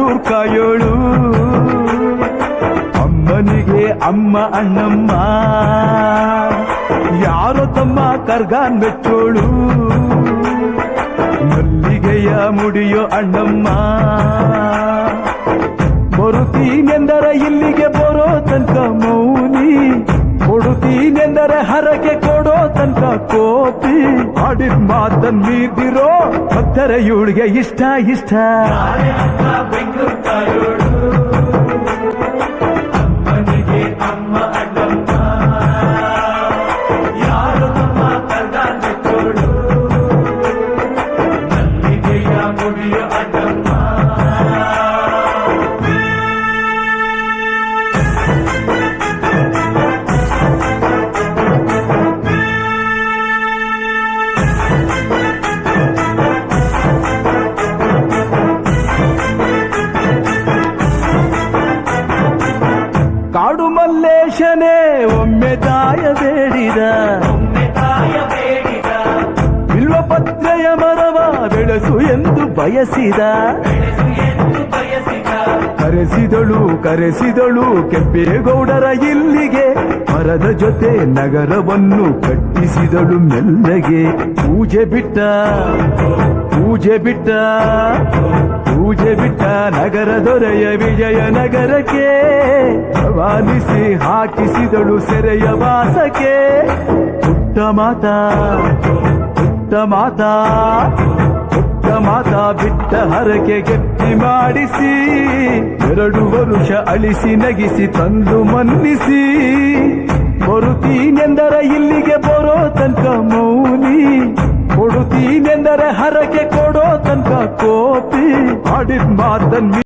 ಬೆಂಗಳೂರು ಕಾಯೋಳು ಅಮ್ಮನಿಗೆ ಅಮ್ಮ ಅಣ್ಣಮ್ಮ ಯಾರೋ ತಮ್ಮ ಕರ್ಗಾನ್ ಮೆಚ್ಚೋಳು ಮಲ್ಲಿಗೆಯ ಮುಡಿಯೋ ಅಣ್ಣಮ್ಮ ಬರುತ್ತೀನೆಂದರೆ ಇಲ್ಲಿಗೆ ಬರೋ ತನಕ ಮೌನಿ ಕೊಡುತ್ತೀನೆಂದರೆ ಹರಕೆ ಕೊಡೋ ತನಕ ಕೋಪಿ ಆಡಿದ ಮಾತನ್ ಮೀದಿರೋ ಭಕ್ತರ ಇವಳಿಗೆ ಇಷ್ಟ ಇಷ್ಟ ಅಮ್ಮನಿಗೆ ಅಮ್ಮ ಅಣ್ಣಮ್ಮ ಯಾರು ನಮ್ಮ ಕರ್ಗಾನ್ ಮೆಚ್ಚೋಳು ಮಲ್ಲಿಗೆಯ ಮುಡಿಯೋ ಅಣ್ಣಮ್ಮ ಕಾಡು ಮಲ್ಲೇಶನೇ ಒಮ್ಮೆ ತಾಯ ಬೇಡಿದ ಬಿಲ್ವಪತ್ರೆಯ ಮರವ ಬೆಳೆಸು ಎಂದು ಬಯಸಿದ ಕರೆಸಿದಳು ಕೆಂಪೇಗೌಡರ ಇಲ್ಲಿಗೆ ಮರದ ಜೊತೆ ನಗರವನ್ನು ಕಟ್ಟಿಸಿದಳು ಮೆಲ್ಲಗೆ ಪೂಜೆ ಬಿಟ್ಟ ನಗರ ದೊರೆಯ ವಿಜಯನಗರಕ್ಕೆ ರವಾನಿಸಿ ಹಾಕಿಸಿದಳು ಸೆರೆಯ ವಾಸಕ್ಕೆ ಪುಟ್ಟ ಮಾತಾ ಬಿಟ್ಟ ಹರಕೆ ಗಟ್ಟಿ ಮಾಡಿಸಿ 2 ವರುಷ ಅಳಿಸಿ ನಗಿಸಿ ತಂದು ಮನ್ನಿಸಿ ಬರುತ್ತೀನೆಂದರೆ ಇಲ್ಲಿಗೆ ಬರೋ ತನಕ ಮೌನಿ ಕೊಡುತ್ತೀನೆಂದರೆ ಹರಕೆ ಕೊಡೋ ತನಕ ಕೋಪಿ ಆಡಿದ ಮಾತನ್